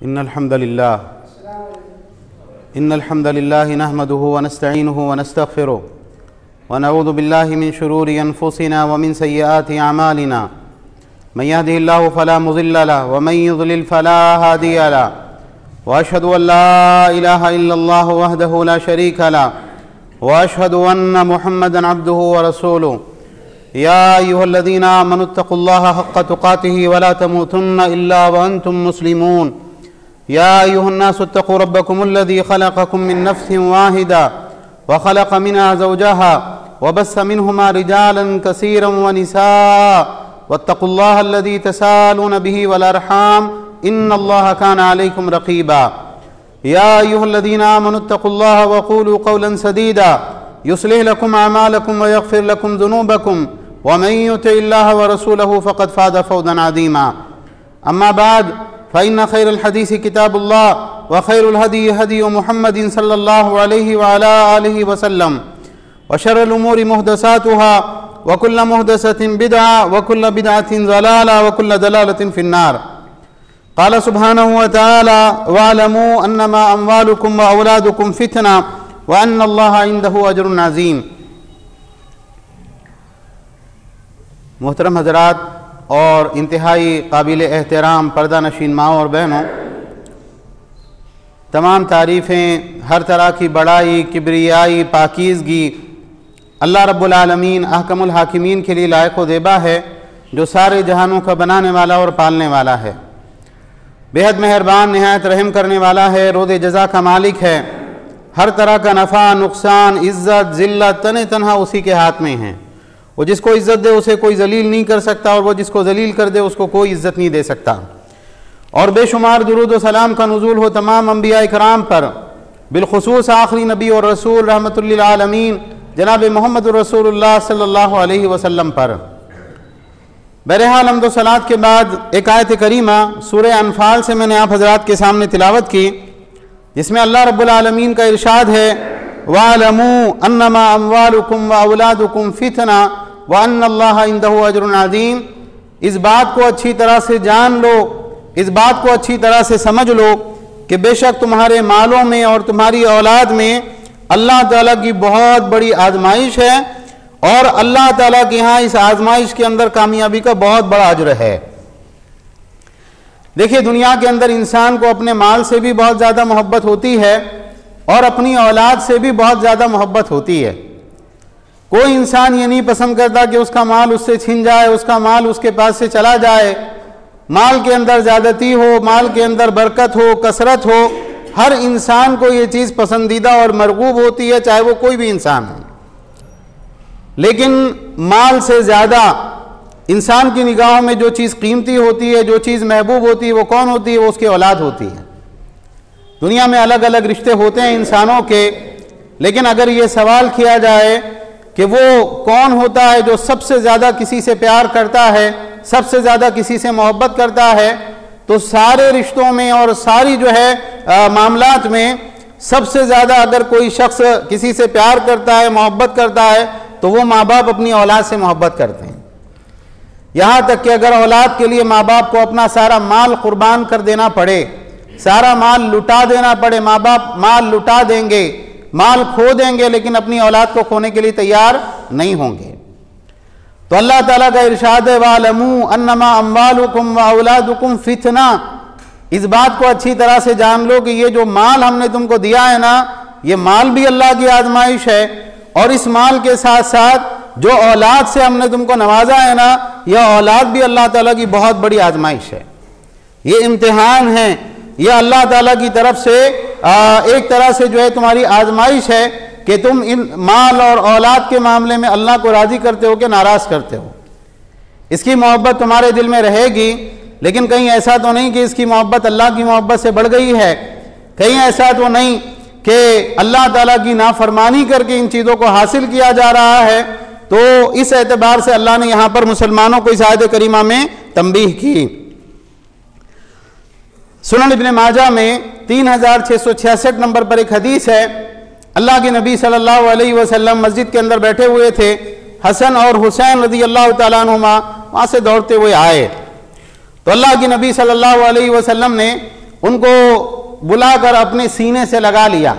इन्नल हम्दलिल्लाह नहमदुहु व नस्तईनुहु व नस्तगफिरुहु व नऊज़ु बिल्लाहि मिन शुरूरि अनफुसिना व मिन सय्यिआति अमालिना मन यहदिहिल्लाहु फला मुज़िल्ल लहु व मन युज़लिल फला हादिय लहु व अशहदु अन ला इलाहा इल्लल्लाह वहदहु ला शरीका लहु व अशहदु अन्न मुहम्मदन अब्दुहु व रसूलुहु या अय्युहल्लज़ीना आमनुत्तक़ुल्लाहा हक़्क़ तुक़ातिहि व ला तमूतुन्ना इल्ला व अंतुम मुस्लिमून या अय्युहन्नासु इत्तक़ू रब्बकुमुल्लज़ी ख़लक़कुम मिन नफ़्सिन वाहिदा व ख़लक़ मिन्हा ज़ौजहा व बस्स मिन्हुमा रिजालन कसीरन व निसाअ वत्तक़ुल्लाहा अल्लज़ी तसाअलून बिही वल अर्हाम इन्नल्लाहा काना अलैकुम रक़ीबा या अय्युहल्लज़ीना आमनुत्तक़ुल्लाहा व क़ूलू क़ौलन सदीदा युस्लिह लकुम अमालकुम व यग़फ़िर लकुम ज़ुनूबकुम व मन युतिइल्लाह व रसूलहु फ़क़द फ़ाज़ फ़ौज़न अज़ीमा अम्मा बाद फ़इन्न खैरल हदीस किताबुल्लाह व खैरुल हदी हदी मुहम्मदिन सल्लल्लाहु अलैहि व अला आलिहि व सल्लम व शर्रुल उमूरि मुहदसातुहा व कुल्लु मुहदसतिन बिदअह व कुल्लु बिदअतिन ज़लाला व कुल्लु ज़लालतिन फ़िन्नार क़ाल सुब्हानहु व तआला वअलमू अन्नमा अम्वालुकुम व औलादुकुम फ़ितना व अन्नल्लाहा इंदहु अज्रुन अज़ीम। मोहतरम हज़रात और इंतहाई काबिल एहतराम पर्दा नशीन माओ और बहनों, तमाम तारीफ़ें, हर तरह की बड़ाई, किब्रियाई, पाकीज़गी अल्लाह रब्बुल आलमीन अहकमुल हाकिमीन के लिए लायक व ज़ेबा है, जो सारे जहानों का बनाने वाला और पालने वाला है, बेहद मेहरबान, नहायत रहम करने वाला है, रोज़ जज़ा का मालिक है। हर तरह का नफ़ा, नुकसान, इज़्ज़त, ज़िल्लत तने तनहा उसी के हाथ में है। वो जिसको इज़्ज़त दे उसे कोई जलील नहीं कर सकता और वो जिसको जलील कर दे उसको कोई इज़्ज़त नहीं दे सकता। और बेशुमार दुरूद व सलाम का नुज़ूल हो तमाम अंबिया इकराम पर, बिलखुसूस आखिरी नबी और रसूल रहमतुल लिल आलमीन जनाब मोहम्मद रसूलुल्लाह सल्लल्लाहु अलैहि वसल्लम पर। बहरहाल हम्द व सलात के बाद एक आयत करीमा सूरह अनफाल से मैंने आप हज़रात के सामने तिलावत की, जिसमें अल्लाह रब्बुल आलमीन का इरशाद है वअलमू अन्नमा अम्वालुकुम व औलादुकुम फ़ितना व अन्नल्लाहा इंदहु अज्रुन अज़ीम। इस बात को अच्छी तरह से जान लो, इस बात को अच्छी तरह से समझ लो कि बेशक तुम्हारे मालों में और तुम्हारी औलाद में अल्लाह ताला की बहुत बड़ी आजमाइश है और अल्लाह ताला के यहाँ इस आजमाइश के अंदर कामयाबी का बहुत बड़ा अज्र है। देखिए, दुनिया के अंदर इंसान को अपने माल से भी बहुत ज़्यादा मोहब्बत होती है और अपनी औलाद से भी बहुत ज़्यादा मोहब्बत होती है। कोई इंसान ये नहीं पसंद करता कि उसका माल उससे छिन जाए, उसका माल उसके पास से चला जाए, माल के अंदर ज़्यादती हो, माल के अंदर बरकत हो, कसरत हो। हर इंसान को ये चीज़ पसंदीदा और मरगूब होती है, चाहे वो कोई भी इंसान हो। लेकिन माल से ज़्यादा इंसान की निगाहों में जो चीज़ कीमती होती है, जो चीज़ महबूब होती है, वो कौन होती है? वो उसकी औलाद होती है। दुनिया में अलग अलग रिश्ते होते हैं इंसानों के, लेकिन अगर ये सवाल किया जाए कि वो कौन होता है जो सबसे ज़्यादा किसी से प्यार करता है, सबसे ज़्यादा किसी से मोहब्बत करता है, तो सारे रिश्तों में और सारी जो है मामलात में सबसे ज़्यादा अगर कोई शख्स किसी से प्यार करता है, मोहब्बत करता है, तो वो माँ बाप अपनी औलाद से मोहब्बत करते हैं। यहाँ तक कि अगर औलाद के लिए माँ बाप को अपना सारा माल कुर्बान कर देना पड़े, सारा माल लुटा देना पड़े, माँ बाप माल लुटा देंगे, माल खो देंगे, लेकिन अपनी औलाद को खोने के लिए तैयार नहीं होंगे। तो अल्लाह ताला का इरशाद है वअलमू अन्नमा अम्वालुकुम व औलादुकुम फ़ितना। इस बात को अच्छी तरह से जान लो कि ये जो माल हमने तुमको दिया है ना, ये माल भी अल्लाह की आजमाइश है और इस माल के साथ साथ जो औलाद से हमने तुमको नवाजा है ना, यह औलाद भी अल्लाह ताला की बहुत बड़ी आजमाइश है। ये इम्तिहान है, यह अल्लाह ताला की तरफ से एक तरह से जो है तुम्हारी आजमाइश है कि तुम इन माल और औलाद के मामले में अल्लाह को राज़ी करते हो कि नाराज़ करते हो। इसकी मोहब्बत तुम्हारे दिल में रहेगी, लेकिन कहीं ऐसा तो नहीं कि इसकी मोहब्बत अल्लाह की मोहब्बत से बढ़ गई है। कहीं ऐसा तो नहीं कि अल्लाह ताला की नाफरमानी करके इन चीज़ों को हासिल किया जा रहा है। तो इस एतबार से अल्लाह ने यहाँ पर मुसलमानों को इस आयत करीमा में तंबीह की। सुनन इब्न माजा में 3666 नंबर पर एक हदीस है। अल्लाह के नबी सल्लल्लाहु अलैहि वसल्लम मस्जिद के अंदर बैठे हुए थे। हसन और हुसैन रज़ी अल्लाह तआला अन्हुमा वहाँ से दौड़ते हुए आए तो अल्लाह के नबी सल्लल्लाहु अलैहि वसल्लम ने उनको बुलाकर अपने सीने से लगा लिया।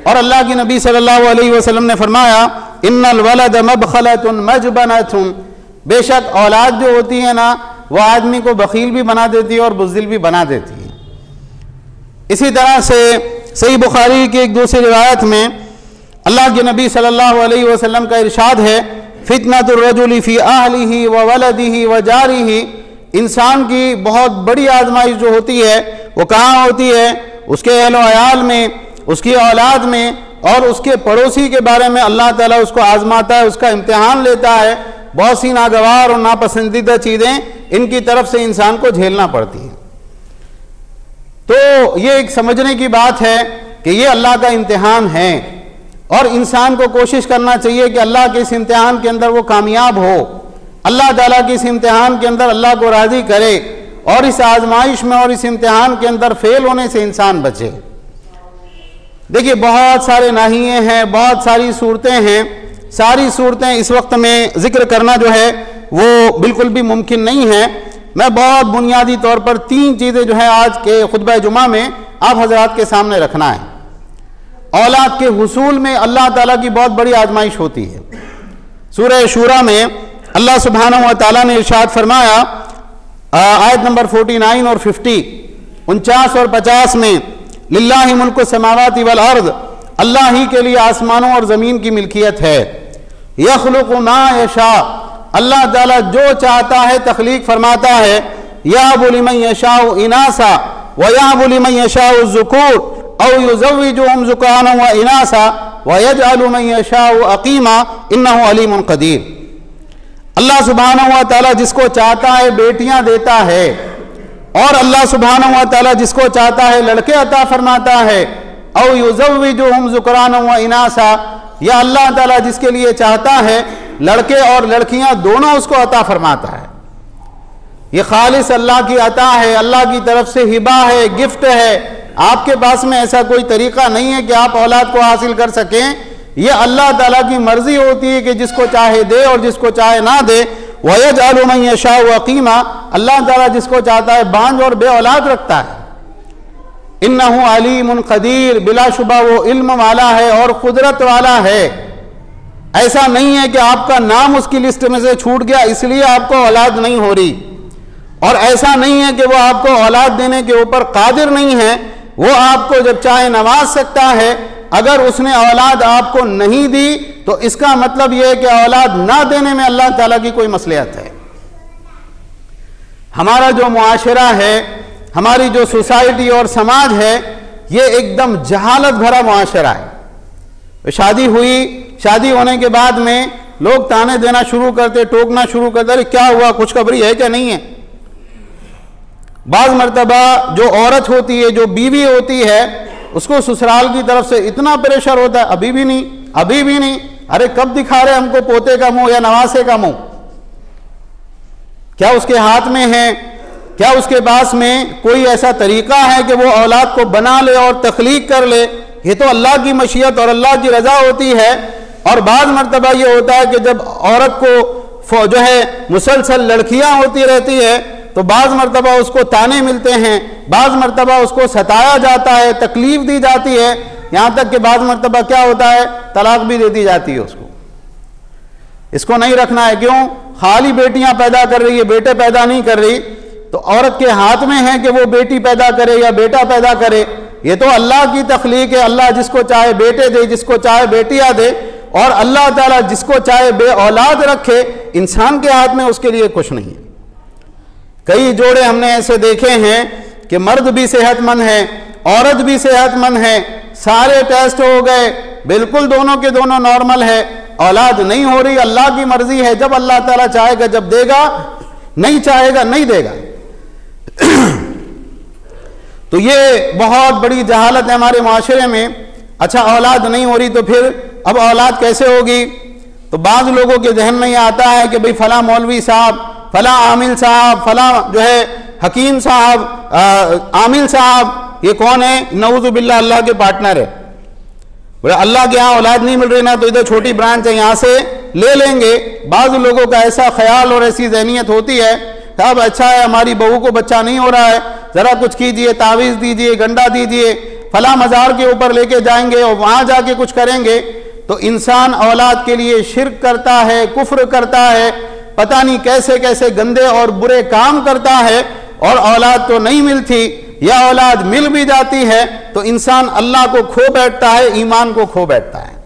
और अल्लाह की नबी सल्लल्लाहु अलैहि वसल्लम ने फरमाया, इन्नल वलद मबखलतुन मजबनतुन, बेशक औलाद जो होती है ना वो आदमी को बखील भी बना देती है और बुज़दिल भी बना देती है। इसी तरह से सही बुखारी की एक दूसरी रिवायत में अल्लाह के नबी सल्लल्लाहु अलैहि वसल्लम का इरशाद है, फितनतुर रजुली फी अहलिही व वलदिही व जारिही, इंसान की बहुत बड़ी आजमाइश जो होती है वो कहाँ होती है? उसके अहल व अयाल में, उसकी औलाद में और उसके पड़ोसी के बारे में अल्लाह ताला उसको आजमाता है, उसका इम्तिहान लेता है। बहुत सी नागवार और नापसंदीदा चीज़ें इनकी तरफ से इंसान को झेलना पड़ती हैं। तो ये एक समझने की बात है कि ये अल्लाह का इम्तिहान है और इंसान को कोशिश करना चाहिए कि अल्लाह के इस इम्तिहान के अंदर वो कामयाब हो, अल्लाह ताला के इस इम्तिहान के अंदर अल्लाह को राज़ी करे और इस आजमाइश में और इस इम्तिहान के अंदर फेल होने से इंसान बचे। देखिए बहुत सारे नाहिए हैं, बहुत सारी सूरतें हैं, सारी सूरतें इस वक्त में जिक्र करना जो है वो बिल्कुल भी मुमकिन नहीं है। मैं बहुत बुनियादी तौर पर 3 चीज़ें जो है आज के खुतबा जुमा में आप हजरात के सामने रखना है। औलाद के हुसूल में अल्लाह ताला की बहुत बड़ी आजमाइश होती है। सूरह शूरा में अल्लाह सुब्हानहू व तआला ने इरशाद फरमाया, आयत नंबर 49 और 50, 49 और 50 में, लिल्लाहि मुल्कु समावाति वल अर्द, अल्लाह ही के लिए आसमानों और ज़मीन की मिल्कियत है। यख्लुक़ु मा यशा, अल्लाह ताला जो चाहता है तख्लीक फरमाता है। यहबु लिमन यशाउ इनासा व यहबु लिमन यशाउ ज़ुकूर औ युज़व्विजुहुम ज़ुक्राना व इनासा व यजअलु मन यशाउ अक़ीमा इन्नहु अलीमुन क़दीर। अल्लाह सुब्हानहू व तआला जिसको चाहता है बेटियां देता है और अल्लाह सुब्हानहू व तआला जिसको चाहता है लड़के अता फरमाता है। औ युज़व्विजुहुम ज़ुक्राना व इनासा, या अल्लाह ताला जिसके लिए चाहता है लड़के और लड़कियां दोनों उसको अता फरमाता है। ये खालिस अल्लाह की अता है, अल्लाह की तरफ से हिबा है, गिफ्ट है। आपके पास में ऐसा कोई तरीका नहीं है कि आप औलाद को हासिल कर सकें। ये अल्लाह ताला की मर्जी होती है कि जिसको चाहे दे और जिसको चाहे ना दे। वयजअलु मन यशाउ अक़ीमा, अल्लाह ताला जिसको चाहता है बांझ और बे औलाद रखता है। इन्नहु अलीमुन क़दीर, बिलाशुबा वो इल्म वाला है और कुदरत वाला है। ऐसा नहीं है कि आपका नाम उसकी लिस्ट में से छूट गया इसलिए आपको औलाद नहीं हो रही, और ऐसा नहीं है कि वो आपको औलाद देने के ऊपर कादिर नहीं है। वो आपको जब चाहे नवाज सकता है। अगर उसने औलाद आपको नहीं दी तो इसका मतलब यह है कि औलाद ना देने में अल्लाह ताला की कोई मसलियत है। हमारा जो मुआशरा है, हमारी जो सोसाइटी और समाज है, ये एकदम जहालत भरा मुआशरा है। शादी हुई, शादी होने के बाद में लोग ताने देना शुरू करते, टोकना शुरू करते, अरे क्या हुआ, खुशखबरी है क्या नहीं है। बाज़ मर्तबा जो औरत होती है, जो बीवी होती है, उसको ससुराल की तरफ से इतना प्रेशर होता है, अभी भी नहीं, अभी भी नहीं, अरे कब दिखा रहे हमको पोते का मुंह या नवासे का मुंह। क्या उसके हाथ में है, क्या उसके पास में कोई ऐसा तरीका है कि वो औलाद को बना ले और तख्लीक कर ले। ये तो अल्लाह की मशीयत और अल्लाह की रजा होती है। और बाज़ मर्तबा ये होता है कि जब औरत को जो है मुसलसल लड़कियां होती रहती है तो बाज़ मर्तबा उसको ताने मिलते हैं, बाज़ मर्तबा उसको सताया जाता है, तकलीफ दी जाती है, यहाँ तक कि बाज़ मर्तबा क्या होता है, तलाक भी दे दी जाती है उसको। इसको नहीं रखना है। क्यों? खाली बेटियां पैदा कर रही है, बेटे पैदा नहीं कर रही। तो औरत के हाथ में है कि वो बेटी पैदा करे या बेटा पैदा करे। ये तो अल्लाह की तख्लीक है। अल्लाह जिसको चाहे बेटे दे, जिसको चाहे बेटियां दे, और अल्लाह ताला जिसको चाहे बे औलाद रखे। इंसान के हाथ में उसके लिए कुछ नहीं है। कई जोड़े हमने ऐसे देखे हैं कि मर्द भी सेहतमंद है, औरत भी सेहतमंद है, सारे टेस्ट हो गए, बिल्कुल दोनों के दोनों नॉर्मल है, औलाद नहीं हो रही। अल्लाह की मर्जी है, जब अल्लाह ताला चाहेगा जब देगा, नहीं चाहेगा नहीं देगा। तो ये बहुत बड़ी जहालत है हमारे माशरे में। अच्छा, औलाद नहीं हो रही तो फिर अब औलाद कैसे होगी? तो बाज़ लोगों के जहन में ये आता है कि भाई फला मौलवी साहब, फला आमिल साहब, फला जो है हकीम साहब, आमिल साहब, ये कौन है? नऊज़ु बिल्लाह, अल्लाह के पार्टनर है। बोले अल्लाह के यहाँ औलाद नहीं मिल रही ना, तो इधर छोटी ब्रांच है, यहाँ से ले लेंगे। बाज़ लोगों का ऐसा ख्याल और ऐसी ज़हनियत होती है, साहब अच्छा है हमारी बहू को बच्चा नहीं हो रहा है, ज़रा कुछ कीजिए, तावीज़ दीजिए, गंडा दीजिए, फला मज़ार के ऊपर लेके जाएंगे और वहाँ जाके कुछ करेंगे, तो इंसान औलाद के लिए शिर्क करता है, कुफ्र करता है, पता नहीं कैसे कैसे गंदे और बुरे काम करता है, और औलाद तो नहीं मिलती, या औलाद मिल भी जाती है तो इंसान अल्लाह को खो बैठता है, ईमान को खो बैठता है।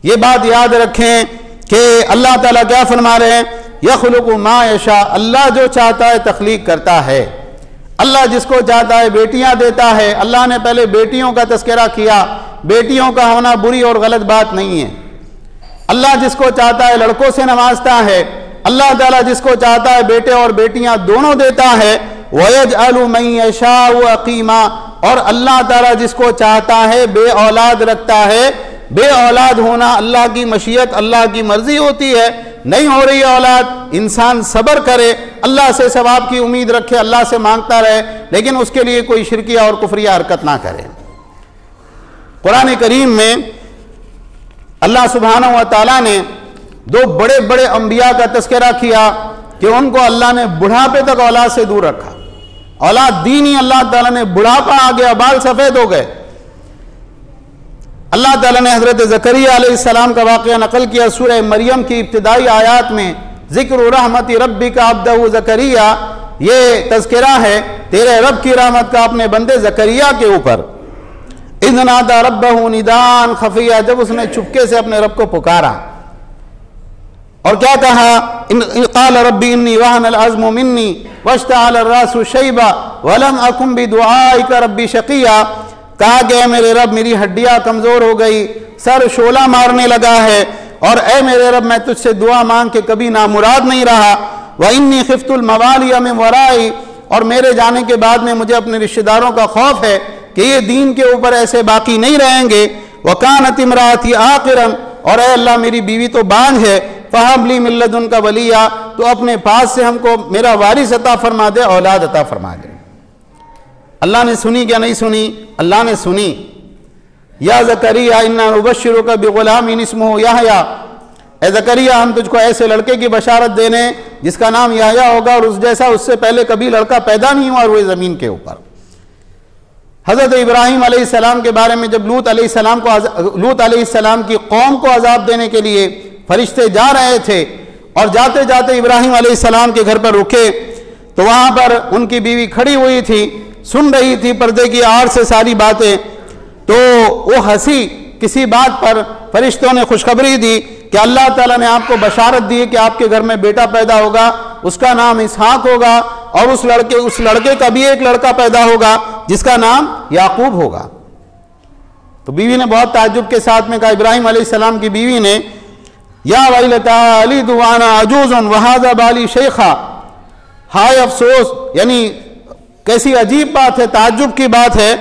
ये बात याद रखें कि अल्लाह ताला क्या फरमा रहे हैं, यखलुकु मा यशा, अल्लाह जो चाहता है तख्लीक करता है। अल्लाह जिसको चाहता है बेटियां देता है। अल्लाह ने पहले बेटियों का तस्करा किया, बेटियों का होना बुरी और गलत बात नहीं है। अल्लाह जिसको चाहता है लड़कों से नवाजता है। अल्लाह ताला जिसको चाहता है बेटे और बेटियां दोनों देता है। वयजअलु मन यशाउ अकीमा, और अल्लाह ताला जिसको चाहता है बे औलाद रखता है। बे औलाद होना अल्लाह की मशीयत, अल्लाह की मर्जी होती है। नहीं हो रही औलाद, इंसान सब्र करे, अल्लाह से सवाब की उम्मीद रखे, अल्लाह से मांगता रहे, लेकिन उसके लिए कोई शिरकिया और कुफरिया हरकत ना करे। कुरान करीम में अल्लाह सुब्हानहू व तआला ने दो बड़े बड़े अंबिया का तस्करा किया कि उनको अल्लाह ने बुढ़ापे तक औलाद से दूर रखा। औलाद दी नहीं अल्लाह ताला ने, बुढ़ापा आ गया, बाल सफेद हो गए। अल्लाह ताला ने हजरत ज़करिया अलैहिस्सलाम का वाक़या नकल किया सूरह मरियम की इब्तिदाई आयात में। ज़िक्र रहमति रब्बिका अब्दहु ज़करिया, ये तज़किरा है तेरे रब की रहमत का अपने बंदे ज़करिया के ऊपर। इज़ नादा रब्बहु निदान खफिया, जब उसने चुपके से अपने रब को पुकारा और क्या कहा, क़ाल रब्बी इन्नी वहनल अज़्मु मिन्नी वश्तअल अर्रासु शैबा वलम अकुम बिदुआइका रब्बी शक़िया। कहा कि मेरे रब मेरी हड्डियां कमजोर हो गई, सर शोला मारने लगा है, और ए मेरे रब मैं तुझसे दुआ मांग के कभी नामुराद नहीं रहा। व इन्नी खिफ्तुल मवालिया मिन वराई, और मेरे जाने के बाद में मुझे अपने रिश्तेदारों का खौफ है कि ये दीन के ऊपर ऐसे बाकी नहीं रहेंगे। वकानत इमराती आकिरन, और ए अल्लाह मेरी बीवी तो बांझ है। फहबली मिन लदुनका वलिया, तो अपने पास से हमको मेरा वारिस अता फरमा दे, औलाद अता फरमा दे। अल्लाह ने सुनी क्या नहीं सुनी? अल्लाह ने सुनी। या ज़करिया इन्ना नुबश्शिरुका बिग़ुलामिन इस्मुहु यहया, ए ज़करिया हम तुझको ऐसे लड़के की बशारत देने जिसका नाम यहया होगा, और उस जैसा उससे पहले कभी लड़का पैदा नहीं हुआ हुए ज़मीन के ऊपर। हज़रत इब्राहीम अलैहिस्सलाम के बारे में जब लूत अलैहिस्सलाम की कौम को अजाब देने के लिए फरिश्ते जा रहे थे, और जाते जाते इब्राहीम अलैहिस्सलाम के घर पर रुके, तो वहाँ पर उनकी बीवी खड़ी हुई थी, सुन रही थी पर्दे की आड़ से सारी बातें। तो वो हंसी किसी बात पर, फरिश्तों ने खुशखबरी दी कि अल्लाह ताला ने आपको बशारत दी है कि आपके घर में बेटा पैदा होगा, उसका नाम इसहाक होगा, और उस लड़के का भी एक लड़का पैदा होगा जिसका नाम याकूब होगा। तो बीवी ने बहुत ताज्जुब के साथ में कहा, इब्राहीम अलैहिस्सलाम की बीवी ने, या वैलता अलिदु वाना अजूज़ुन वहाज़ा बाली शेखा, हाय अफसोस, यानी कैसी अजीब बात है, ताज्जुब की बात है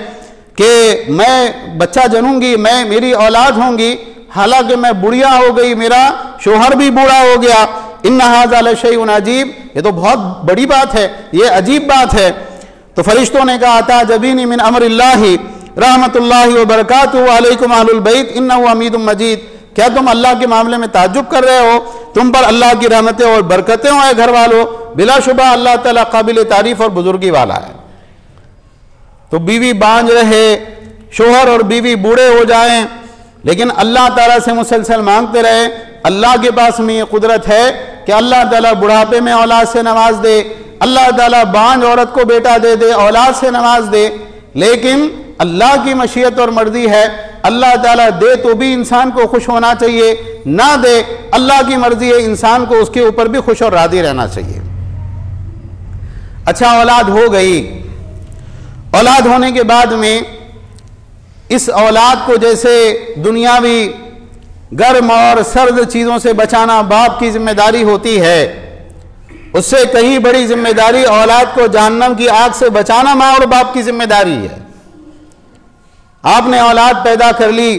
कि मैं बच्चा जनूंगी, मेरी औलाद होंगी, हालांकि मैं बुढ़िया हो गई, मेरा शोहर भी बूढ़ा हो गया। इन्ना हाज़ा लशैउन अजीब, ये तो बहुत बड़ी बात है, ये अजीब बात है। तो फरिश्तों ने कहा, ताजबीनी मिन अम्रिल्लाहि रहमतुल्लाहि व बरकातुहु अलैकुम अहलुल बैत इन्नहु हमीदुम मजीद। क्या तुम अल्लाह के मामले में ताज्जुब कर रहे हो? तुम पर अल्लाह की रहमतें और बरकतें हो घर वालों, बिलाशुबा अल्लाह ताला काबिल तारीफ और बुजुर्गी वाला है। तो बीवी बांझ रहे, शोहर और बीवी बूढ़े हो जाएं, लेकिन अल्लाह ताला से मुसलसल मांगते रहे। अल्लाह के पास में ये कुदरत है कि अल्लाह ताला बुढ़ापे में औलाद से नवाज दे, अल्लाह ताला बांझ औरत को बेटा दे दे, औलाद से नवाज दे। लेकिन अल्लाह की मशीयत और मर्जी है, अल्लाह ताला दे तो भी इंसान को खुश होना चाहिए, ना दे अल्लाह की मर्जी है, इंसान को उसके ऊपर भी खुश और राजी रहना चाहिए। अच्छा, औलाद हो गई। औलाद होने के बाद में इस औलाद को जैसे दुनियावी गर्म और सर्द चीज़ों से बचाना बाप की जिम्मेदारी होती है, उससे कहीं बड़ी जिम्मेदारी औलाद को जहन्नम की आग से बचाना माँ और बाप की जिम्मेदारी है। आपने औलाद पैदा कर ली,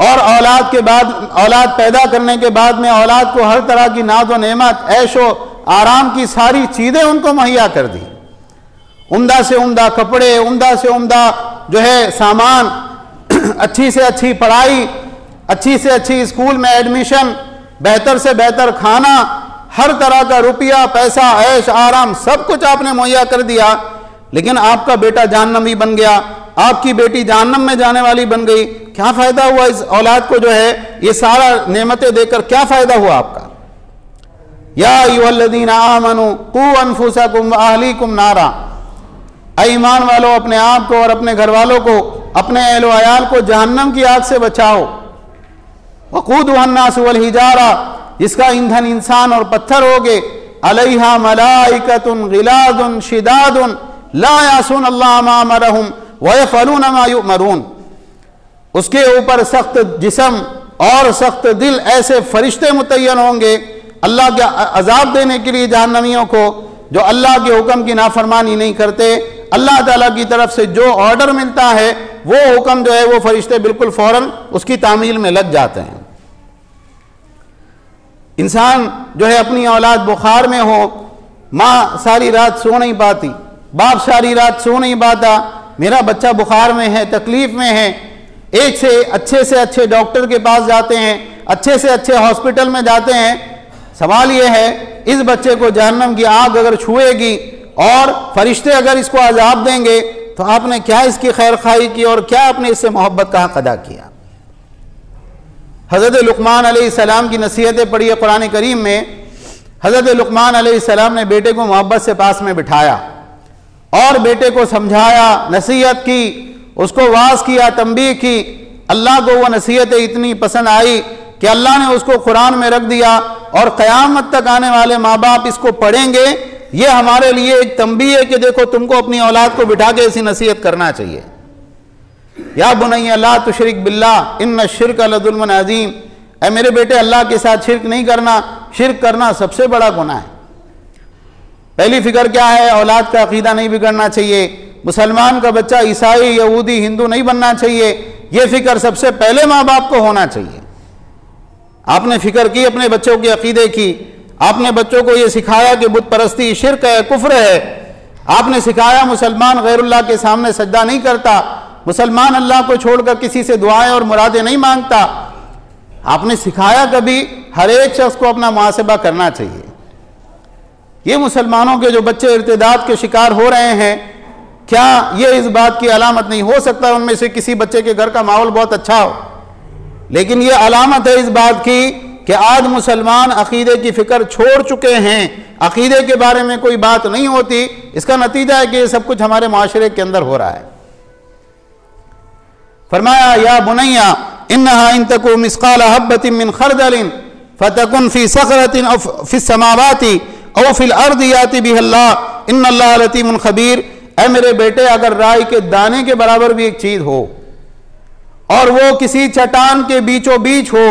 और औलाद पैदा करने के बाद में औलाद को हर तरह की नाज़ व नेमत, ऐशो आराम की सारी चीज़ें उनको मुहैया कर दी। उम्दा से उम्दा कपड़े, उम्दा से उम्दा जो है सामान, अच्छी से अच्छी पढ़ाई, अच्छी से अच्छी स्कूल में एडमिशन, बेहतर से बेहतर खाना, हर तरह का रुपया पैसा, ऐश आराम सब कुछ आपने मुहैया कर दिया। लेकिन आपका बेटा जहन्नमी बन गया, आपकी बेटी जहन्नम में जाने वाली बन गई, क्या फायदा हुआ इस औलाद को जो है ये सारा नेमतें देकर, क्या फायदा हुआ आपका। या अय्युहल्लज़ीना आमनू कू अनफुसकुम व अहलीकुम नारा, ईमान वालों अपने आप को और अपने घर वालों को, अपने अहल व अयाल को जहन्नम की आग से बचाओ। वक़ूदुहन्नास वल हिजारा, जिसका ईंधन इंसान और पत्थर होगे। अलैहा मलाइकतुन गिलादुन शिदादुन ला यासून अल्लाह मा अमरहुम व यफ़अलून मा युअमरून, उसके ऊपर सख्त जिस्म और सख्त दिल ऐसे फरिश्ते मुतय्यन होंगे अल्लाह के अजाब देने के लिए जहन्नमियों को, जो अल्लाह के हुक्म की नाफरमानी नहीं करते। अल्लाह ताला की तरफ से जो ऑर्डर मिलता है वो हुक्म जो है वो फरिश्ते बिल्कुल फौरन उसकी तामील में लग जाते हैं। इंसान जो है अपनी औलाद बुखार में हो, माँ सारी रात सो नहीं पाती, बाप सारी रात सो नहीं पाता, मेरा बच्चा बुखार में है, तकलीफ में है, एक से अच्छे डॉक्टर के पास जाते हैं, अच्छे से अच्छे हॉस्पिटल में जाते हैं। सवाल यह है इस बच्चे को जहन्नम की आग अगर छुएगी और फरिश्ते अगर इसको अजाब देंगे तो आपने क्या इसकी खैर खाई की और क्या आपने इससे मोहब्बत का हक अदा किया। हज़रत लुक़मान अलैहिस्सलाम की नसीहतें पढ़ी है कुरान करीम में। हज़रत लुक़मान अलैहिस्सलाम ने बेटे को मोहब्बत से पास में बिठाया और बेटे को समझाया, नसीहत की, उसको वाज़ किया, तंबीह की। अल्लाह को वो नसीहतें इतनी पसंद आई कि अल्लाह ने उसको कुरान में रख दिया और क़यामत तक आने वाले माँ बाप इसको पढ़ेंगे। ये हमारे लिए एक तंबीह है कि देखो तुमको अपनी औलाद को बिठा के ऐसी नसीहत करना चाहिए। या बुनैया ला तुशरिक बिल्लाह इन्न शिर्क लज़ुल्मुन अज़ीम, ऐ मेरे बेटे अल्लाह के साथ शिर्क नहीं करना, शिर्क करना सबसे बड़ा गुनाह है। पहली फिक्र क्या है, औलाद का अकीदा नहीं बिगड़ना चाहिए, मुसलमान का बच्चा ईसाई यहूदी हिंदू नहीं बनना चाहिए। यह फिक्र सबसे पहले माँ बाप को होना चाहिए। आपने फिक्र की अपने बच्चों के अकीदे की, आपने बच्चों को यह सिखाया कि बुत परस्ती शिर्क है, कुफ्र है। आपने सिखाया मुसलमान गैरुल्लाह के सामने सजदा नहीं करता, मुसलमान अल्लाह को छोड़कर किसी से दुआएं और मुरादें नहीं मांगता। आपने सिखाया कभी हर एक शख्स को अपना मुहासिबा करना चाहिए। ये मुसलमानों के जो बच्चे इर्तिदाद के शिकार हो रहे हैं, क्या ये इस बात की अलामत नहीं हो सकता उनमें से किसी बच्चे के घर का माहौल बहुत अच्छा हो, लेकिन ये अलामत है इस बात की कि आज मुसलमान अकीदे की फिक्र छोड़ चुके हैं, अकीदे के बारे में कोई बात नहीं होती। इसका नतीजा है कि ये सब कुछ हमारे माशरे के अंदर हो रहा है। फरमाया या बुनैया इन्नहा इन तकु मिस्काल हब्बतिन मिन खरदलिन फतकुन फी सखरतिन औ फिस समावाति औ फिल अर्दि याति बिहल्लाह इन्नल्लाह लतीमुन खबीर। ऐ मेरे बेटे, अगर राई के दाने के बराबर भी एक चीज हो और वो किसी चट्टान के बीचों बीच हो,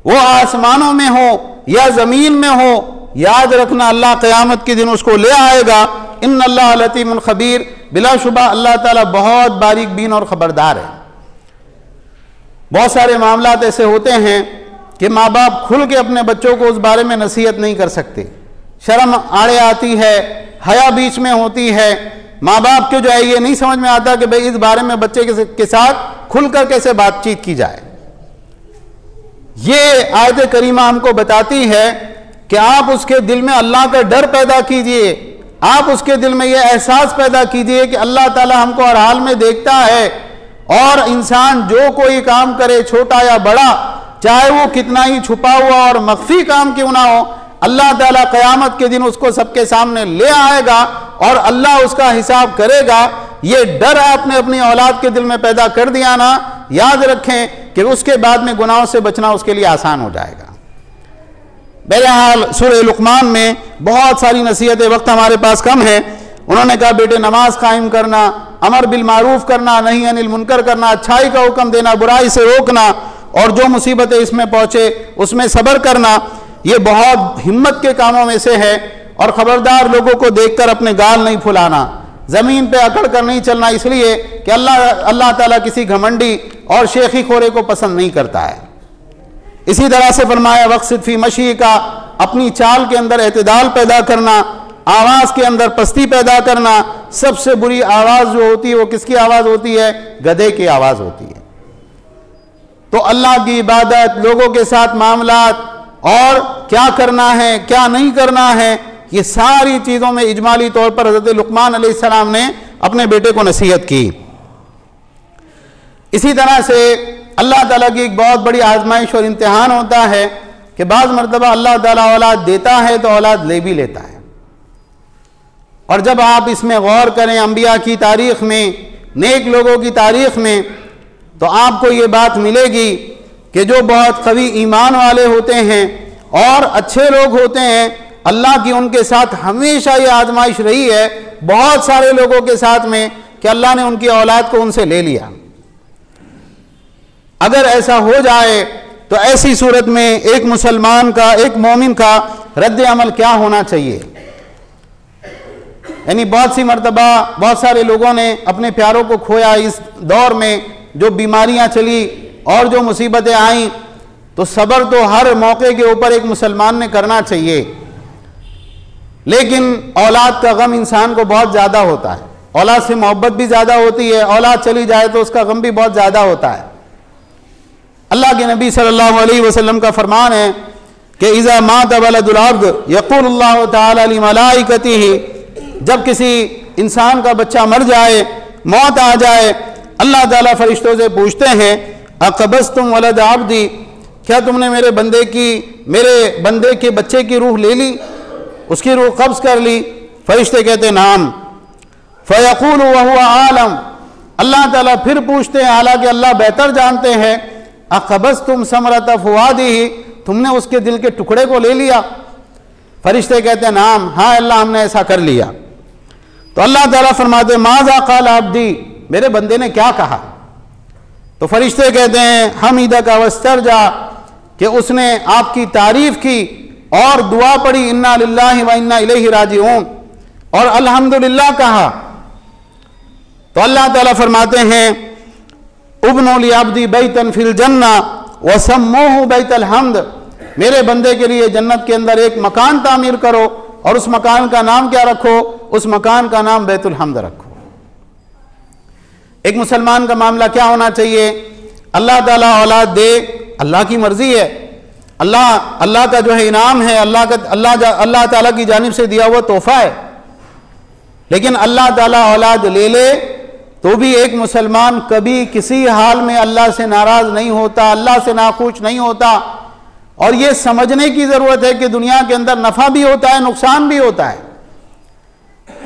वो आसमानों में हो या जमीन में हो, याद रखना अल्लाह क़यामत के दिन उसको ले आएगा। इन्नल्लाह लतीमुन खबीर, बिलाशुबा अल्लाह ताला बहुत बारीक बीन और खबरदार है। बहुत सारे मामलात ऐसे होते हैं कि माँ बाप खुल के अपने बच्चों को उस बारे में नसीहत नहीं कर सकते, शर्म आड़े आती है, हया बीच में होती है। माँ बाप को जो है ये नहीं समझ में आता कि भाई इस बारे में बच्चे के साथ खुलकर कैसे बातचीत की जाए। ये आयत करीमा हमको बताती है कि आप उसके दिल में अल्लाह का डर पैदा कीजिए, आप उसके दिल में यह एहसास पैदा कीजिए कि अल्लाह ताला हमको हर हाल में देखता है और इंसान जो कोई काम करे, छोटा या बड़ा, चाहे वो कितना ही छुपा हुआ और मख्फी काम क्यों ना हो, अल्लाह ताला क़यामत के दिन उसको सबके सामने ले आएगा और अल्लाह उसका हिसाब करेगा। ये डर आपने अपनी औलाद के दिल में पैदा कर दिया ना, याद रखें कि उसके बाद में गुनाहों से बचना उसके लिए आसान हो जाएगा। बहरहाल सूरह लुक़मान में बहुत सारी नसीहतें, वक्त हमारे पास कम है। उन्होंने कहा बेटे नमाज कायम करना, अमर बिल मारूफ करना, नहीं अनिल मुनकर करना, अच्छाई का हुक्म देना, बुराई से रोकना और जो मुसीबतें इसमें पहुंचे उसमें सब्र करना, ये बहुत हिम्मत के कामों में से है। और खबरदार लोगों को देखकर अपने गाल नहीं फुलाना, जमीन पे अकड़ कर नहीं चलना, इसलिए कि अल्लाह ताला किसी घमंडी और शेखी खोरे को पसंद नहीं करता है। इसी तरह से फरमाया वक़्सिद फी मशी का, अपनी चाल के अंदर एतदाल पैदा करना, आवाज के अंदर पस्ती पैदा करना। सबसे बुरी आवाज जो होती है वो किसकी आवाज होती है? गधे की आवाज होती है। तो अल्लाह की इबादत, लोगों के साथ मामलात और क्या करना है क्या नहीं करना है, ये सारी चीज़ों में इजमाली तौर पर हज़रत लुक़मान अलैहिस्सलाम ने अपने बेटे को नसीहत की। इसी तरह से अल्लाह ताला की एक बहुत बड़ी आजमाइश और इम्तिहान होता है कि बाज़ मरतबा अल्लाह ताला औलाद देता है तो औलाद ले भी लेता है। और जब आप इसमें गौर करें अंबिया की तारीख़ में, नेक लोगों की तारीख़ में, तो आपको ये बात मिलेगी कि जो बहुत कवी ईमान वाले होते हैं और अच्छे लोग होते हैं, अल्लाह की उनके साथ हमेशा ये आजमाइश रही है बहुत सारे लोगों के साथ में कि अल्लाह ने उनकी औलाद को उनसे ले लिया। अगर ऐसा हो जाए तो ऐसी सूरत में एक मुसलमान का, एक मोमिन का रद्द अमल क्या होना चाहिए? यानी बहुत सी मर्तबा बहुत सारे लोगों ने अपने प्यारों को खोया। इस दौर में जो बीमारियां चली और जो मुसीबतें आईं, तो सब्र तो हर मौके के ऊपर एक मुसलमान ने करना चाहिए, लेकिन औलाद का गम इंसान को बहुत ज़्यादा होता है। औलाद से मोहब्बत भी ज़्यादा होती है, औलाद चली जाए तो उसका गम भी बहुत ज़्यादा होता है। अल्लाह के नबी सल्लल्लाहु अलैहि वसल्लम का फरमान है कि इज़ा मात वलदुल अब्द यक़ूलुल्लाहु तआला लिमलाइकतिही, जब किसी इंसान का बच्चा मर जाए, मौत आ जाए, अल्लाह ताला फरिश्तों से पूछते हैं अक़बज़्तुम वलद अब्दी, क्या तुमने मेरे बंदे के बच्चे की रूह ले ली, उसकी रूह कब्ज़ कर ली? फरिश्ते कहते नाम। फ़यक़ूलु वहुवा आलम, अल्लाह ताला फिर पूछते हैं, हालांकि अल्लाह बेहतर जानते हैं, अक़बज़्तुम समरत फ़ुआदिही, तुमने उसके दिल के टुकड़े को ले लिया? फरिश्ते कहते हैं नाम, हाँ अल्लाह हमने ऐसा कर लिया। तो अल्लाह ताला फरमाते माज़ा क़ाल अब्दी, मेरे बंदे ने क्या कहा? तो फरिश्ते कहते हैं हमीदक वस्तरजा, कि उसने आपकी तारीफ की और दुआ पढ़ी इन्ना लिल्लाहि व इन्ना इलैहि राजिऊन, और अल्हम्दुलिल्लाह कहा। तो अल्लाह ताला फरमाते हैं उब्नु लि अब्दी बैतन फिल जन्ना व सम्मूहु बैतल हम्द, मेरे बंदे के लिए जन्नत के अंदर एक मकान तामीर करो और उस मकान का नाम क्या रखो? उस मकान का नाम बैतुल हम्द रखो। एक मुसलमान का मामला क्या होना चाहिए? अल्लाह ताला औलाद दे, अल्लाह की मर्जी है, अल्लाह का जो है इनाम है, अल्लाह ताला की जानिब से दिया हुआ तोहफा है। लेकिन अल्लाह ताला औलाद ले ले तो भी एक मुसलमान कभी किसी हाल में अल्लाह से नाराज नहीं होता, अल्लाह से नाखुश नहीं होता। और ये समझने की जरूरत है कि दुनिया के अंदर नफा भी होता है, नुकसान भी होता है।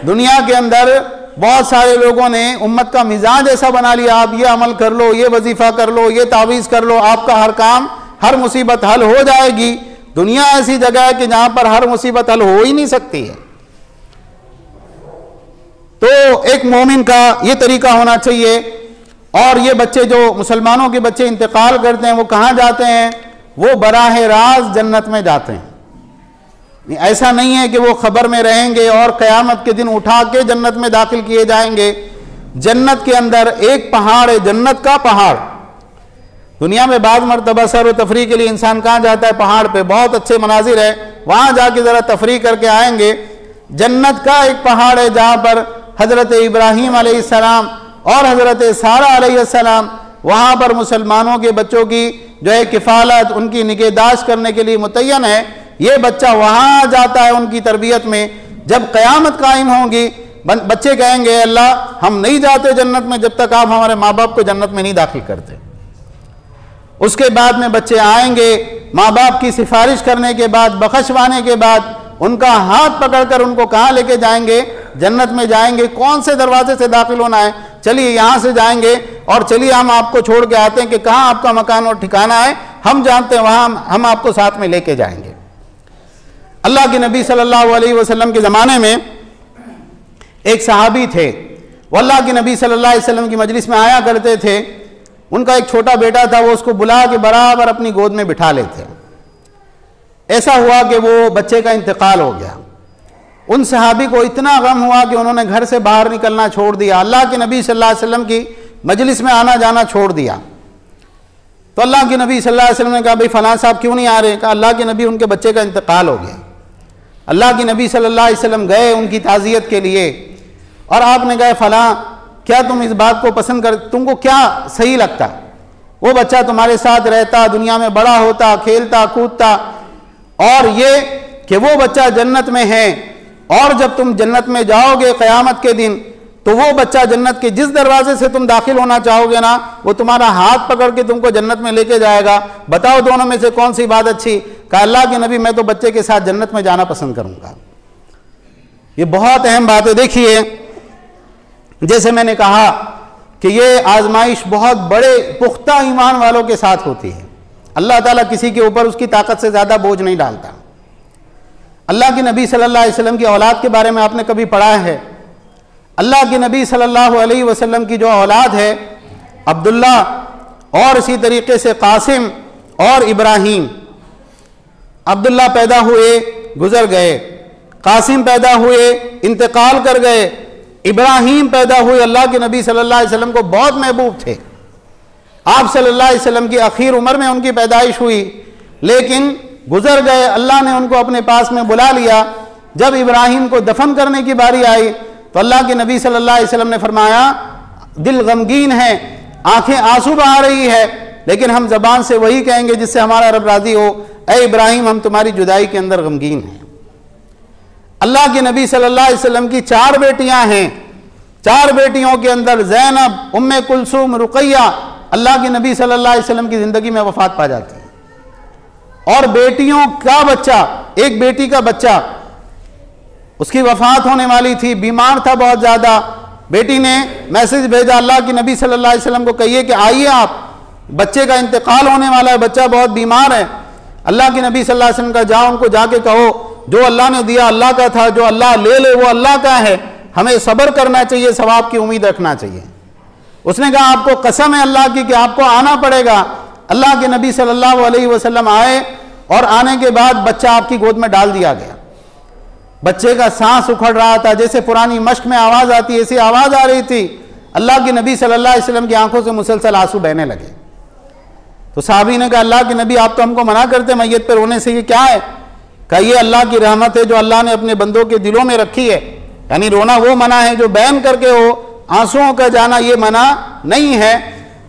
दुनिया के अंदर बहुत सारे लोगों ने उम्मत का मिजाज ऐसा बना लिया, आप ये अमल कर लो, ये वजीफा कर लो, ये तावीज़ कर लो, आपका हर काम, हर मुसीबत हल हो जाएगी। दुनिया ऐसी जगह है कि जहां पर हर मुसीबत हल हो ही नहीं सकती है। तो एक मोमिन का ये तरीका होना चाहिए। और ये बच्चे जो मुसलमानों के बच्चे इंतकाल करते हैं वो कहाँ जाते हैं? वो बराह रास्त जन्नत में जाते हैं। ऐसा नहीं है कि वो खबर में रहेंगे और क़यामत के दिन उठा के जन्नत में दाखिल किए जाएंगे। जन्नत के अंदर एक पहाड़ है, जन्नत का पहाड़। दुनिया में बाद मरतबा सैर व तफरीह के लिए इंसान कहाँ जाता है? पहाड़ पे, बहुत अच्छे मनाजिर है, वहाँ जाके ज़रा तफरीह करके आएंगे। जन्नत का एक पहाड़ है जहाँ पर हज़रत इब्राहीम अलैहिस्सलाम और हज़रत सारा अलैहिस्सलाम वहाँ पर मुसलमानों के बच्चों की जो है किफ़ालत, उनकी निगहदाश्त करने के लिए मुतय्यन है। ये बच्चा वहाँ जाता है उनकी तरबियत में। जब क़यामत कायम होगी, बच्चे कहेंगे अल्लाह हम नहीं जाते जन्नत में जब तक आप हमारे माँ बाप को जन्नत में नहीं दाखिल करते। उसके बाद में बच्चे आएंगे, माँ बाप की सिफारिश करने के बाद, बख्शवाने के बाद उनका हाथ पकड़कर उनको कहाँ लेके जाएंगे? जन्नत में जाएंगे। कौन से दरवाजे से दाखिल होना है? चलिए यहाँ से जाएंगे और चलिए हम आपको छोड़ के आते हैं कि कहाँ आपका मकान और ठिकाना है, हम जानते हैं, वहाँ हम आपको साथ में लेके जाएंगे। अल्लाह के नबी सल्लल्लाहु अलैहि वसल्लम के ज़माने में एक सहाबी थे, वो अल्लाह के नबी सल्लल्लाहु अलैहि वसल्लम की मजलिस में आया करते थे। उनका एक छोटा बेटा था, वो उसको बुला के बराबर अपनी गोद में बिठा लेते। ऐसा हुआ कि वो बच्चे का इंतकाल हो गया। उन सहाबी को इतना गम हुआ कि उन्होंने घर से बाहर निकलना छोड़ दिया, अल्लाह के नबी सल्लल्लाहु अलैहि वसल्लम की मजलिस में आना जाना छोड़ दिया। तो अल्लाह के नबी सल्लल्लाहु अलैहि वसल्लम ने कहा भाई फलां साहब क्यों नहीं आ रहे? कहा अल्लाह के नबी उनके बच्चे का इंतकाल हो गया। अल्लाह के नबी सल्लल्लाहु अलैहि वसल्लम गए उनकी ताज़ियत के लिए और आपने कहा फलां क्या तुम इस बात को पसंद कर, तुमको क्या सही लगता? वो बच्चा तुम्हारे साथ रहता, दुनिया में बड़ा होता, खेलता कूदता, और ये कि वो बच्चा जन्नत में है और जब तुम जन्नत में जाओगे क़यामत के दिन, तो वो बच्चा जन्नत के जिस दरवाजे से तुम दाखिल होना चाहोगे ना, वो तुम्हारा हाथ पकड़ के तुमको जन्नत में लेके जाएगा। बताओ दोनों में से कौन सी बात अच्छी? कहा अल्लाह के नबी, मैं तो बच्चे के साथ जन्नत में जाना पसंद करूंगा। ये बहुत अहम बात है। देखिए, जैसे मैंने कहा कि ये आजमाइश बहुत बड़े पुख्ता ईमान वालों के साथ होती है। अल्लाह ताला किसी के ऊपर उसकी ताकत से ज़्यादा बोझ नहीं डालता। अल्लाह के नबी सल्लल्लाहु अलैहि वसल्लम की औलाद के बारे में आपने कभी पढ़ा है? अल्लाह के नबी सल्लल्लाहु अलैहि वसल्लम की जो औलाद है, अब्दुल्ला और इसी तरीके से कासिम और इब्राहीम। अब्दुल्ला पैदा हुए, गुजर गए। कासिम पैदा हुए, इंतकाल कर गए। इब्राहीम पैदा हुए, अल्लाह के नबी सल्लल्लाहु अलैहि वसल्लम को बहुत महबूब थे। आप सल्लल्लाहु अलैहि वसल्लम की आखिर उम्र में उनकी पैदाइश हुई, लेकिन गुजर गए। अल्लाह ने उनको अपने पास में बुला लिया। जब इब्राहीम को दफन करने की बारी आई तो अल्लाह के नबी सल्लल्लाहु अलैहि वसल्लम ने फरमाया, दिल गमगीन है, आंखें आंसू बहा रही है, लेकिन हम जबान से वही कहेंगे जिससे हमारा रब राजी हो, ऐ इब्राहीम, हम तुम्हारी जुदाई के अंदर गमगीन हैं। अल्लाह के नबी सल्लल्लाहु अलैहि वसल्लम की 4 बेटियां हैं। 4 बेटियों के अंदर ज़ैनब, उम्मे कुलसूम, रुकैया अल्लाह के नबी सल्लल्लाहु अलैहि वसल्लम की ज़िंदगी में वफात पा जाती है। और बेटियों का बच्चा, एक बेटी का बच्चा, उसकी वफात होने वाली थी, बीमार था बहुत ज़्यादा। बेटी ने मैसेज भेजा अल्लाह के नबी सल्लल्लाहु अलैहि वसल्लम को, कहिए कि आइए आप, बच्चे का इंतकाल होने वाला है, बच्चा बहुत बीमार है। अल्लाह के नबी सल्लल्लाहु अलैहि वसल्लम का, जाओ उनको जाके कहो जो अल्लाह ने दिया अल्लाह का था, जो अल्लाह ले ले वो अल्लाह का है, हमें सब्र करना चाहिए, सवाब की उम्मीद रखना चाहिए। उसने कहा आपको कसम है अल्लाह की कि आपको आना पड़ेगा। अल्लाह के नबी सल्लल्लाहु अलैहि वसल्लम आए और आने के बाद बच्चा आपकी गोद में डाल दिया गया। बच्चे का सांस उखड़ रहा था, जैसे पुरानी मश्क में आवाज़ आती है ऐसी आवाज़ आ रही थी। अल्लाह के नबी सल्लल्लाहु अलैहि वसल्लम की आंखों से मुसलसल आंसू बहने लगे। तो साहबी ने कहा अल्लाह के नबी, आप तो हमको मना करते मैयत पर रोने से, ये क्या है? कहा ये अल्लाह की रहमत है जो अल्लाह ने अपने बंदों के दिलों में रखी है। यानी रोना वो मना है जो बैन करके हो, आंसुओं का जाना ये मना नहीं है।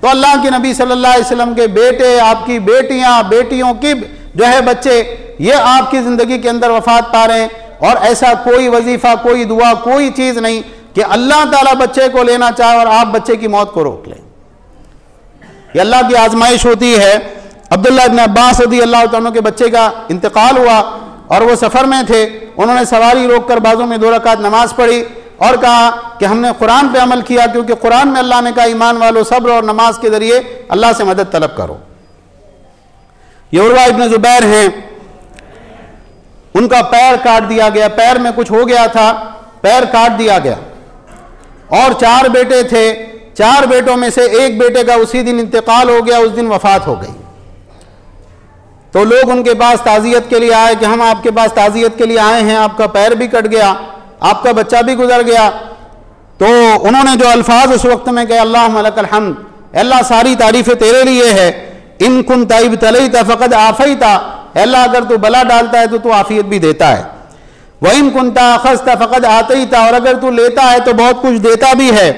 तो अल्लाह के नबी सल्लल्लाहु अलैहि वसल्लम के बेटे, आपकी बेटियां, बेटियों की जो है बच्चे, ये आपकी ज़िंदगी के अंदर वफात पा रहे हैं। और ऐसा कोई वजीफ़ा, कोई दुआ, कोई चीज़ नहीं कि अल्लाह ताला बच्चे को लेना चाहे और आप बच्चे की मौत को रोक लें। ये अल्लाह की आजमाइश होती है। अब्दुल्लाह इब्न अब्बास रज़ी अल्लाह तआला के बच्चे का इंतकाल हुआ और वो सफ़र में थे। उन्होंने सवारी रोक कर बाजू में 2 रकात नमाज पढ़ी और कहा कि हमने कुरान पे अमल किया, क्योंकि कुरान में अल्लाह ने कहा ईमान वालों सब्र और नमाज के ज़रिए अल्लाह से मदद तलब करो। ये उर्वा इब्न ज़ुबैर हैं, उनका पैर काट दिया गया, पैर में कुछ हो गया था, पैर काट दिया गया। और 4 बेटे थे, 4 बेटों में से एक बेटे का उसी दिन इंतकाल हो गया, उस दिन वफात हो गई। तो लोग उनके पास ताज़ियत के लिए आए कि हम आपके पास ताज़ियत के लिए आए हैं, आपका पैर भी कट गया, आपका बच्चा भी गुजर गया। तो उन्होंने जो अल्फाज उस वक्त में कहे, अल्लाहुम्मा लकल हम्द, अल्लाह सारी तारीफ़ें तेरे लिए है। इन कुन्ता इब्तलैता फ़क़द आफ़ैता, अल्लाह अगर तू बला डालता है तो तू आफियत भी देता है। व इन कुन्ता अख़ज़ता फ़क़द आतैता, और अगर तू लेता है तो बहुत कुछ देता भी है।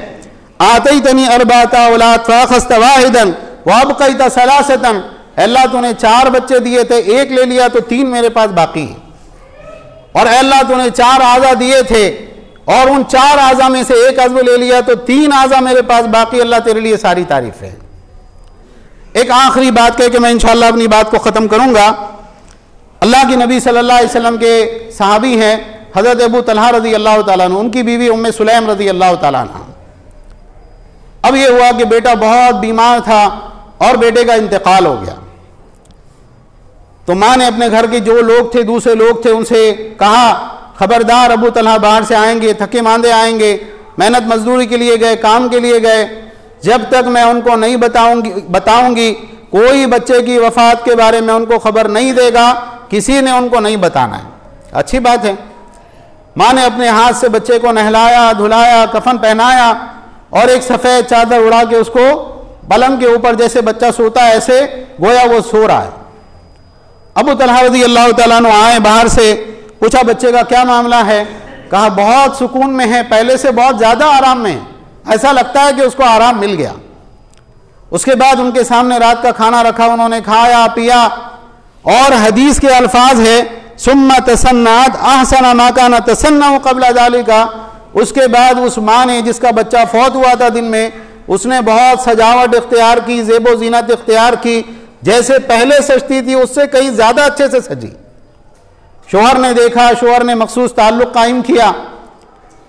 आतैतनी अरबाता औलाद फ़अख़ज़ता वाहिदन व अबक़ैता सलासतन, अल्लाह तूने 4 बच्चे दिए थे, 1 ले लिया तो 3 मेरे पास बाकी हैं। और अल्लाह तूने 4 आज़ा दिए थे और उन 4 आज़ा में से 1 अज़्व ले लिया तो 3 आज़ा मेरे पास बाकी। अल्लाह तेरे लिए सारी तारीफ़ है। एक आखिरी बात कह के मैं इंशाअल्लाह अपनी बात को ख़त्म करूँगा। अल्लाह के नबी सल्लल्लाहु अलैहि वसल्लम के सहाबी हैं हज़रत अबू तलहा रज़ी अल्लाह तआला अन्हु, उनकी बीवी उम्मे सुलैम रज़ी अल्लाह तआला अन्हा। अब ये हुआ कि बेटा बहुत बीमार था और बेटे का इंतकाल हो गया। तो माँ ने अपने घर के जो लोग थे, दूसरे लोग थे, उनसे कहा खबरदार अबू तलहा बाहर से आएंगे, थके मांदे आएंगे, मेहनत मजदूरी के लिए गए, काम के लिए गए, जब तक मैं उनको नहीं बताऊंगी कोई बच्चे की वफात के बारे में उनको खबर नहीं देगा, किसी ने उनको नहीं बताना है। अच्छी बात है। माँ ने अपने हाथ से बच्चे को नहलाया, धुलाया, कफन पहनाया और एक सफ़ेद चादर उड़ा के उसको पलंग के ऊपर, जैसे बच्चा सोता है ऐसे गोया वो सो रहा है। अबू तलहा रज़ी अल्लाह तआला अन्हु आए बाहर से, पूछा बच्चे का क्या मामला है? कहा बहुत सुकून में है, पहले से बहुत ज़्यादा आराम में है, ऐसा लगता है कि उसको आराम मिल गया। उसके बाद उनके सामने रात का खाना रखा, उन्होंने खाया पिया और हदीस के अल्फाज है सुम्मा तसन्नात अहसना मा काना तसन्ना क़ब्ल ज़ालिका, उसके बाद उस माँ ने जिसका बच्चा फौत हुआ था दिन में, उसने बहुत सजावट इख्तियार की, ज़ेबो ज़ीनत इख्तियार की, जैसे पहले सजती थी उससे कहीं ज़्यादा अच्छे से सजी। शोहर ने देखा, शोहर ने मखसूस ताल्लुक़ कायम किया।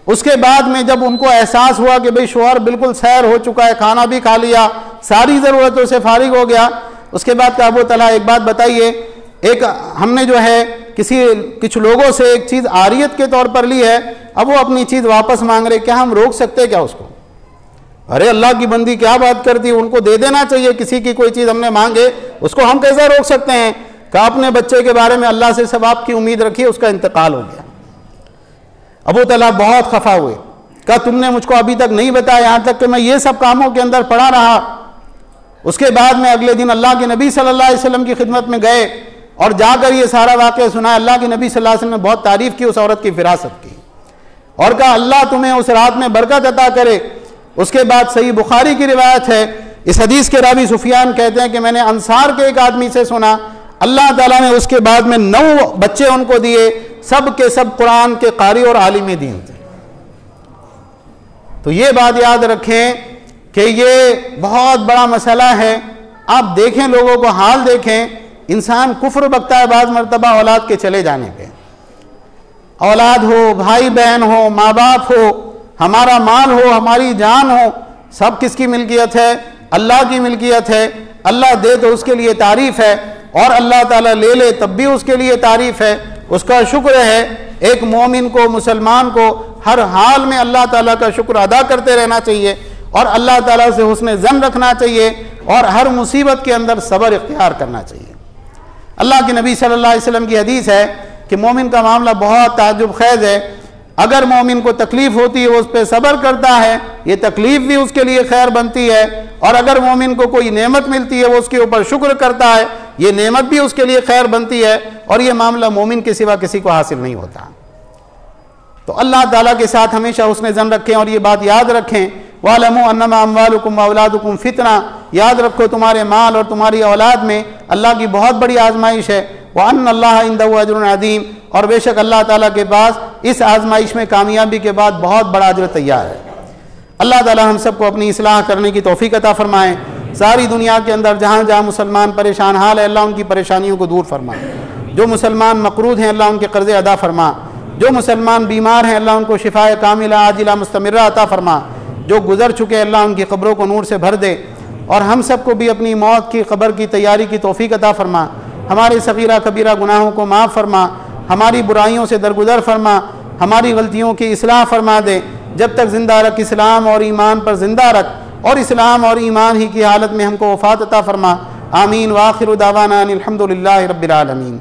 उसके बाद में जब उनको एहसास हुआ कि भाई शोहर बिल्कुल सैर हो चुका है, खाना भी खा लिया, सारी ज़रूरतों से फारिग हो गया, उसके बाद कहा अबू तलहा एक बात बताइए, एक हमने जो है कुछ लोगों से एक चीज़ आरियत के तौर पर ली है, अब वो अपनी चीज़ वापस मांग रहे, क्या हम रोक सकते क्या उसको? अरे अल्लाह की बंदी क्या बात करती है, उनको दे देना चाहिए। किसी की कोई चीज़ हमने मांगे उसको हम कैसे रोक सकते हैं? कहा अपने बच्चे के बारे में अल्लाह से सवाब की उम्मीद रखी, उसका इंतकाल हो गया। अबू तलहा बहुत खफा हुए, कहा तुमने मुझको अभी तक नहीं बताया, यहाँ तक कि मैं ये सब कामों के अंदर पड़ा रहा। उसके बाद में अगले दिन अल्लाह के नबी सल्लल्लाहु अलैहि वसल्लम की खिदमत में गए और जाकर ये सारा वाक़या सुना। अल्लाह के नबी सल्लल्लाहु अलैहि वसल्लम ने बहुत तारीफ़ की उस औरत की फिरासत की और कहा अल्लाह तुम्हें उस रात में बरकत अता करे। उसके बाद सही बुखारी की रिवायत है, इस हदीस के रावी सुफियान कहते हैं कि मैंने अंसार के एक आदमी से सुना, अल्लाह ताला ने उसके बाद में 9 बच्चे उनको दिए, सब के सब कुरान के कारी और आलिम दीन थे। तो ये बात याद रखें कि ये बहुत बड़ा मसला है। आप देखें, लोगों को हाल देखें, इंसान कुफ्र बकता है बाज़ मरतबा औलाद के चले जाने पे। औलाद हो, भाई बहन हो, माँ बाप हो, हमारा माल हो, हमारी जान हो, सब किसकी मिल्कियत है? अल्लाह की मिल्कियत है। अल्लाह दे तो उसके लिए तारीफ़ है और अल्लाह ताला ले ले तब भी उसके लिए तारीफ़ है, उसका शुक्र है। एक मोमिन को, मुसलमान को हर हाल में अल्लाह ताला का शुक्र अदा करते रहना चाहिए और अल्लाह ताला से हुस्न ज़न रखना चाहिए और हर मुसीबत के अंदर सब्र इख्तियार करना चाहिए। अल्लाह के नबी सल्लल्लाहु अलैहि वसल्लम की हदीस है कि मोमिन का मामला बहुत ताज्जुब खेज़ है। अगर मोमिन को तकलीफ़ होती है वो उस पर सब्र करता है, ये तकलीफ़ भी उसके लिए खैर बनती है, और अगर मोमिन को कोई नेमत मिलती है वो उसके ऊपर शुक्र करता है, ये नेमत भी उसके लिए खैर बनती है, और ये मामला मोमिन के सिवा किसी को हासिल नहीं होता। तो अल्लाह ताला के साथ हमेशा हुस्न ज़न रखें और ये बात याद रखें, वालमू अन्नमा अम्वालुकुम व औलादुकुम फितना, याद रखो तुम्हारे माल और तुम्हारी औलाद में अल्लाह की बहुत बड़ी आजमाइश है। व अन्नल्लाह इंदहु अज्रुन अज़ीम, और बेशक अल्लाह ताला के पास इस आजमाइश में कामयाबी के बाद बहुत बड़ा अजर तैयार है। अल्लाह ताला हम सबको अपनी इस्लाह करने की तौफीक अता फरमाएँ। सारी दुनिया के अंदर जहाँ जहाँ मुसलमान परेशान हाल है, अल्लाह उनकी परेशानियों को दूर फरमाए। जो मुसलमान मकरूद हैं अल्लाह उनके कर्ज़े अदा फरमा। जो मुसलमान बीमार हैं अल्लाह उनको शिफाए कामिला आजिला मुस्तमिर्रा अता फरमा। जो गुजर चुके अल्लाह उनकी क़ब्रों को नूर से भर दे, और हम सबको भी अपनी मौत की क़ब्र की तैयारी की तौफीक अता फरमा। हमारे सगीरा कबीरा गुनाहों को माफ़ फरमा, हमारी बुराइयों से दरगुजर फरमा, हमारी गलतियों की इस्लाह फरमा दे। जब तक ज़िंदा रख इस्लाम और ईमान पर ज़िंदा रख, और इस्लाम और ईमान ही की हालत में हमको वफ़ात अता फरमा। आमीन। व आखिरु दावाना अनिल हम्दुलिल्लाहि रब्बिल आलमीन।